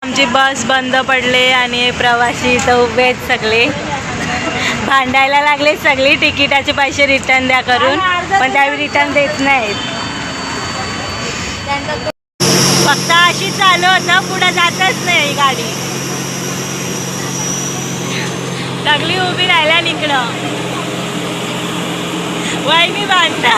आमची बस बंद पडले आणि प्रवासी इथं उभे आहेत सगळे, भांडायला लागले सगळी तिकिटाचे पैसे रिटर्न द्या करून, पण त्यावेळी रिटर्न देत नाहीत. फक्त अशी चालू होतं, पुढे जातच नाही गाडी, सगळी उभी राहिल्या इकडं. वहिनी बांधता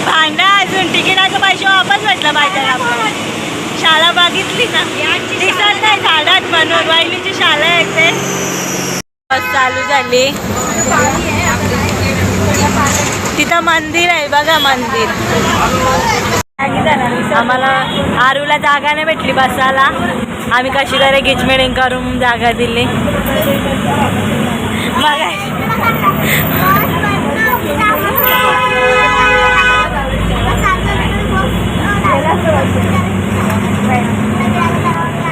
भांडा अजून तिकिटाचे पैसे वापस भेटलं पाहिजे. आपण शाळा बघितली ना, दिसत नाही झाडात म्हणून. वहिनीची शाळा येते. बस चालू झाली. तिथं मंदिर आहे बघा, मंदिर. आम्हाला आरूला जागा नाही भेटली बसायला, आम्ही कशी तरी गिचमिडिंग करून जागा दिली. मग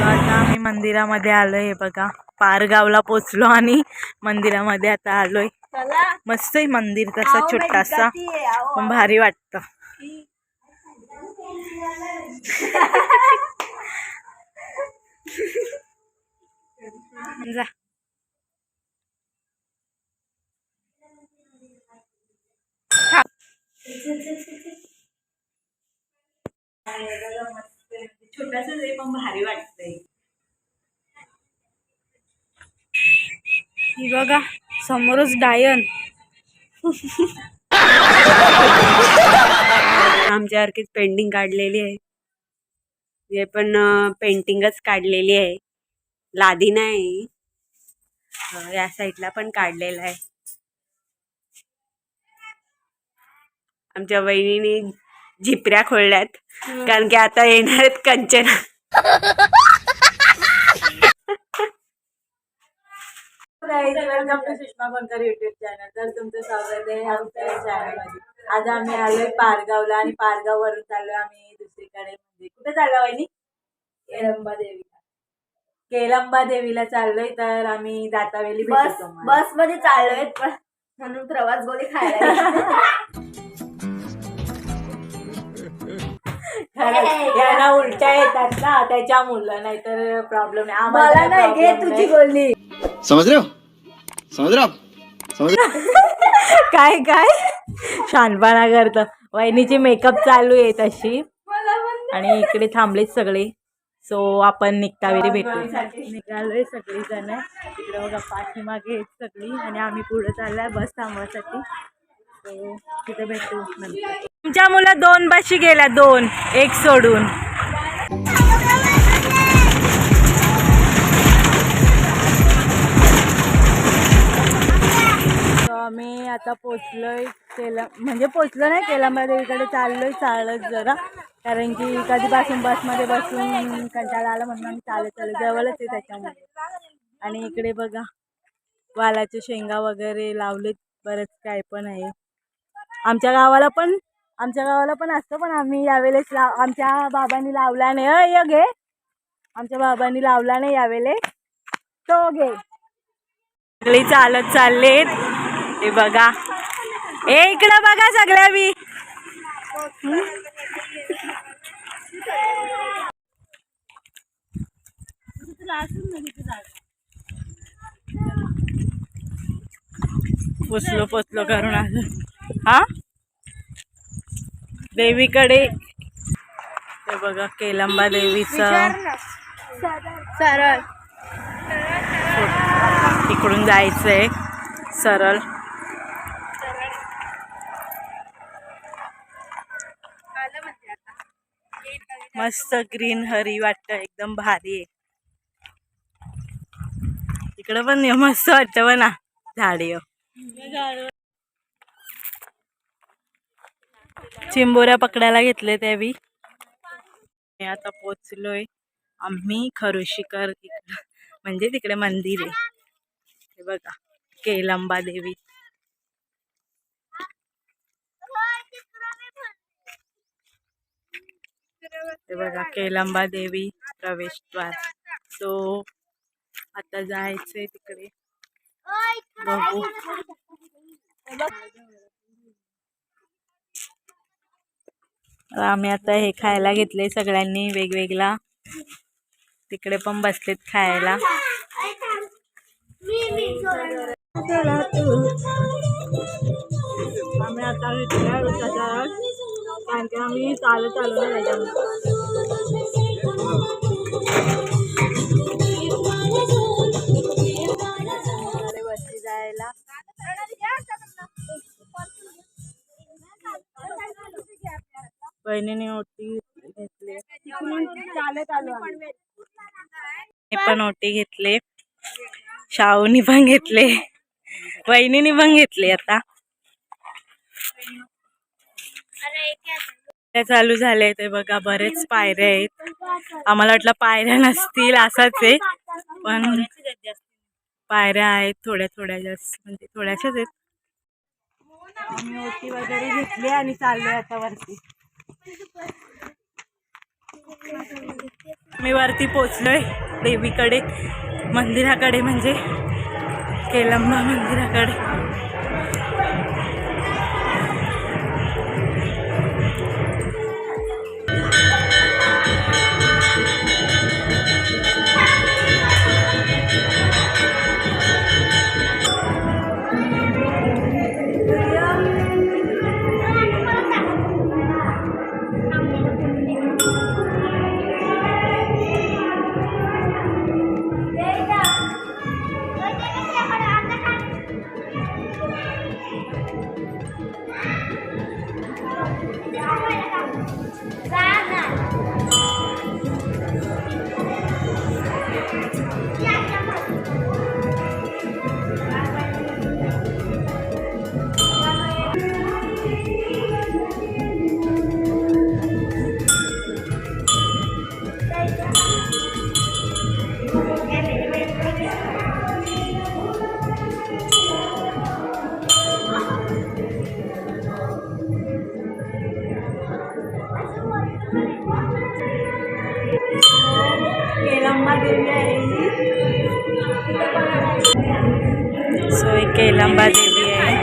आता आम्ही मंदिरामध्ये आलोय. बघा, पारगावला पोचलो आणि मंदिरामध्ये आता आलोय. मस्त आहे मंदिर, तसा छोटासा पण भारी वाटतं. जा. छोटासा आहे पण भारी वाटतंय. ही बघा समोरच डायन. आमच्यासारखीच पेंटिंग काढलेली आहे. हे पण पेंटिंगच काढलेली आहे, लादी नाही. या साईडला पण काढलेलं आहे. आमच्या वहिनीने झिपऱ्या खोलल्यात, कारण की आता येणार आहेत Kanchana. Welcome to Sushma Bankar YouTube channel. तर तुमचं स्वागत आहे आमच्या चॅनलमध्ये. आज आम्ही आलोय पारगावला आणि पारगाव वरून चाललोय आम्ही दुसरीकडे. म्हणजे कुठे चाललो वहिनी? केलंबा देवीला. केलंबा देवीला चाललोय. तर आम्ही दातावेली बस मध्ये चाललोय, म्हणून प्रवास गोळी खायला. याला उलट्या येतात ना, त्याच्या मुलं, नाहीतर प्रॉब्लेम नाही आम्हाला. नाही घे तुझी बोलली. समज रहे हो, समज रहे हो, समज काय काय शानपणा करत. वहिनीची मेकअप चालू आहे तशी, आणि इकडे थांबलेच सगळे. सो आपण निघतावेळी भेटू. निघालोय सगळी जण. इकडे बघा पाठीमागे सगळी, आणि आम्ही पुढे चाललोय बस थांबवासाठी. सो तिथे भेटू नंतर. तुमच्या मुलं 2 बशी गेल्या, 2 एक सोडून. आम्ही आता पोचलोय म्हणजे पोचलो नाही, केलंबा देवीकडे चाललोय चालत जरा, कारण की कधीपासून बसमध्ये बसून कंटाळा आला म्हणून आम्ही चालत जवळच आहे त्याच्यामुळे. आणि इकडे बघा वालाचे शेंगा वगैरे लावलेत, बरंच काय पण आहे. आमच्या गावाला पण असतं, पण आम्ही यावेळेस आमच्या बाबांनी लावला नाही. य घे, आमच्या बाबांनी लावला नाही यावेळेस, तो घे. सगळी चालत चाललेत. हे बघा, इकडं बघा सगळ्या बी. पोचलो करून आलो. हा देवीकडे. हे बघा केलंबा देवीचं सरळ इकडून जायचंय सरळ. मस्त ग्रीन हरी वाटत, एकदम भारी आहे. इकडं पण मस्त वाटत ना झाडी. चिंबोऱ्या पकडायला घेतले त्यावी. आता पोचलोय आम्ही खरुशीकर, म्हणजे तिकडे मंदिर आहे. हे बघा केलंबा देवी. हे बघा केलंबा देवी प्रवेशद्वार. तो आता जायचंय तिकडे, बघू. आम्ही आता हे खायला घेतले सगळ्यांनी वेगवेगळा. तिकडे पण बसलेत खायला. आम्ही आता घेतल्या कारण की आम्ही चालू ना त्याच्यामध्ये वरती जायला. बहिणीने ओटी घेतली. पण ओटी घेतले. शाहूनी पण घेतले. बहिणीने पण घेतले. आता चालू झाले ते बघा. बरेच पायऱ्या आहेत. आम्हाला वाटलं पायऱ्या नसतील असंच आहे, पण पायऱ्या आहेत थोड्या थोड्या जास्त, म्हणजे थोड्याशाच आहेत. आम्ही ओटी वगैरे घेतली आणि चाललोय आता वरती. मी वरती पोचलोय देवीकडे, मंदिराकडे, म्हणजे केलंबा मंदिराकडे. केलंबा देवी आहे.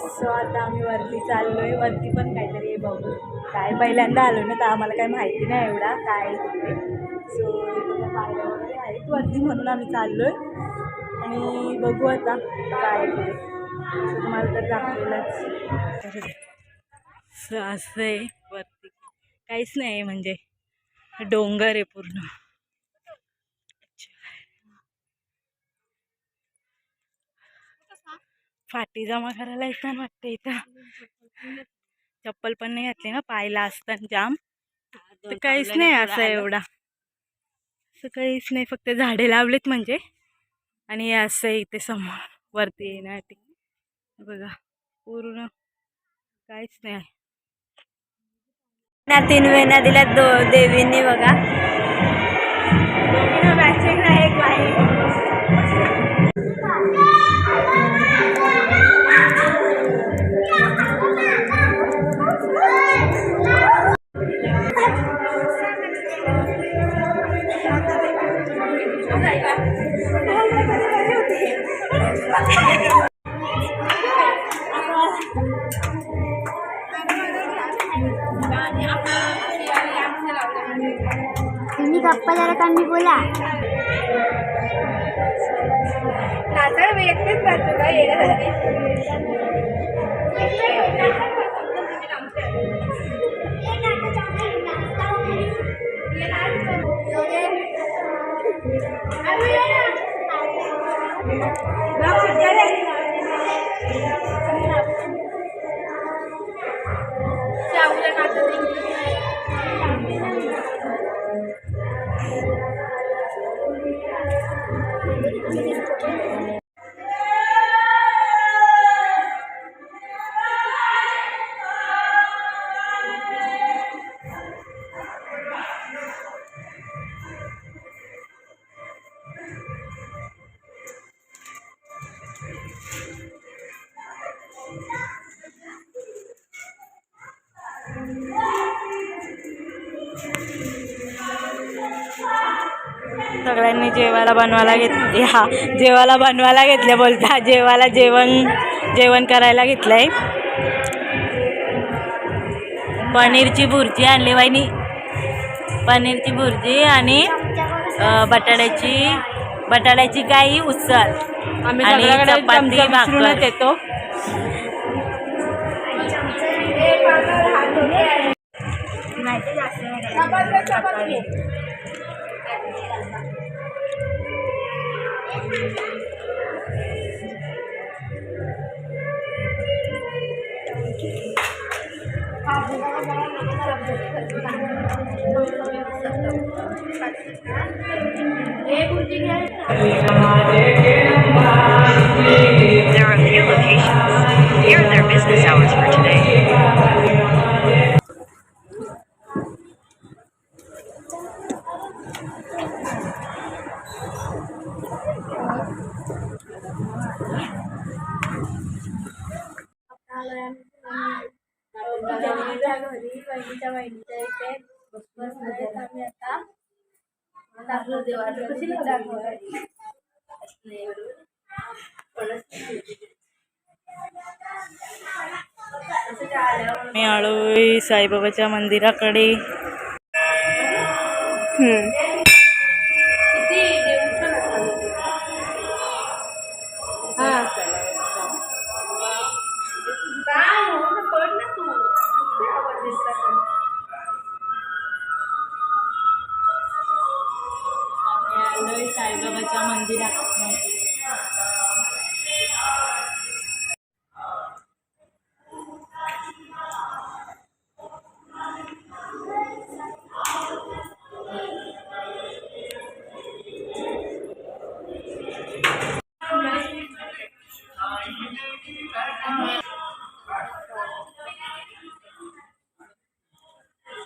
सो आता आम्ही वरती चाललोय. वरती पण काहीतरी बघू काय, पहिल्यांदा आलो ना तर आम्हाला काही माहिती नाही एवढा काय तिथे. सो पायऱ्या वगैरे आहेत वरती म्हणून आम्ही चाललोय आणि बघू आता काय ते. तुम्हाला तर दाखवेलच. असं आहे वरती, काहीच नाही म्हणजे डोंगर आहे पूर्ण. फाटी जमा करायला येतात वाटते इथं. चप्पल पण नाही घातली ना, पायला असतात जाम. तर काहीच नाही असं एवढा, असं काहीच नाही, फक्त झाडे लावलेत म्हणजे. आणि असं इथे समोर वरती येण्यासाठी बघा पूर्ण काहीच नाही. 3 वेण्या दिल्यात देवींनी बघा. मॅचिंग आहे एक बाई. तुम्ही गप्पा जरा कमी बोला. नाचण मी एकटेच जातो का येण्यासाठी. सगळ्यांनी जेवायला बनवायला घेतले. हा जेवायला बनवायला घेतले बोलता, जेवायला जेवण करायला घेतलंय. पनीरची भुर्जी आणली वहिनी, पनीरची भुर्जी आणि बटाट्याची काही उसळ आम्ही आणि सगळ्याकडे चपाती चमचा विसरूनच भाकर. येतो. There are few locations. Here are their business hours for today. वहिनीच्या घरी वहिनीच्या इथे बसलोय आम्ही आता. मी आलोय साईबाबाच्या मंदिराकडे. आलोय साईबाबाच्या मंदिराकडे.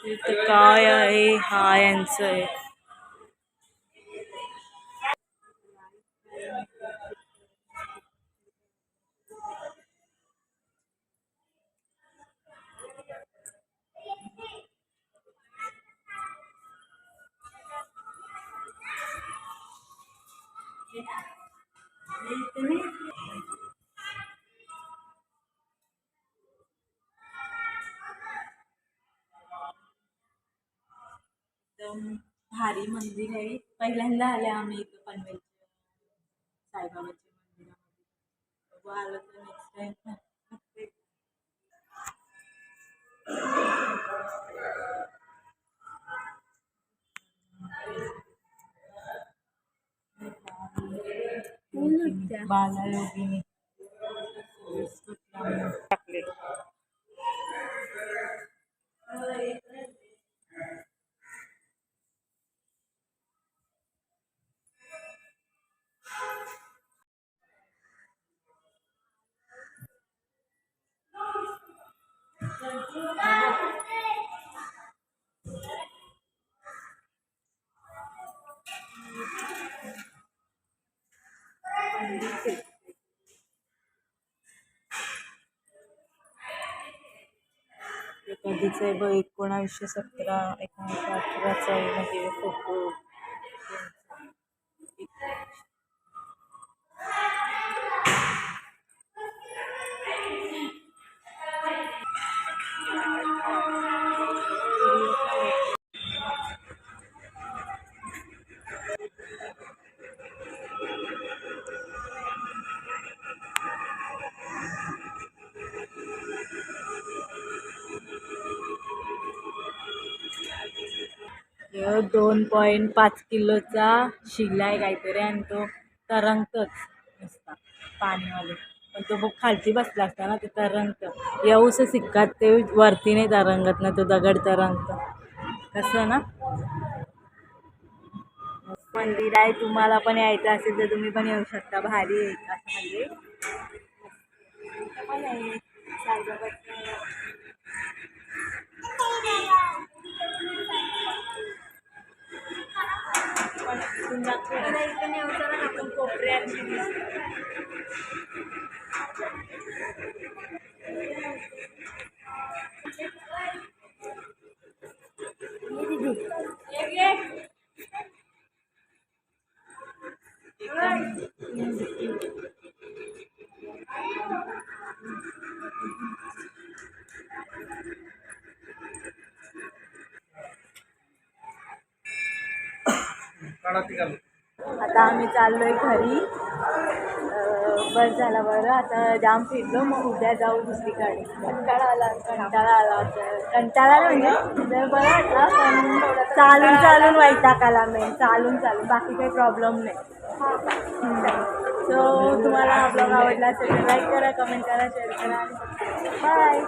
इथं काय आहे? हा यांचं आहे. एकदम भारी मंदिर आहे. पहिल्यांदा आले आम्ही इथं पनवेलच्या साईबाबाच्या मंदिरामध्ये. बघू आलं तर नेक्स्ट टाइम. बालायोगिनी टाकले. कधीच आहे बघ 1917 1918चा आहे म्हणजे फोटो. ह्यो 2.5 किलोचा शिला आहे काहीतरी आणि तो तरंगतच नुसता पाणीवाले. पण तो बघ खालती बसला असता ना ते तरंगत. येऊस सिक्कात ते वरती नाही तरंगत ना, तो दगड तरंगत कसं ना. मंदिर आहे, तुम्हाला पण यायचं असेल तर तुम्ही पण येऊ शकता. भारी आहे असं म्हणजे पण आहे साईबाबाचं. आपण कोपऱ्याची आता आम्ही चाललोय घरी. बरं झालं बरं, आता जाम फिरलो, मग उद्या जाऊ दुसरीकडे. कंटाळा आला म्हणजे जर बरं वाटला, पण चालून वैताग आला मेन, चालून बाकी काही प्रॉब्लेम नाही. सो तुम्हाला हा ब्लॉग आवडला असेल तर लाईक करा, कमेंट करा, शेअर करा आणि बाय.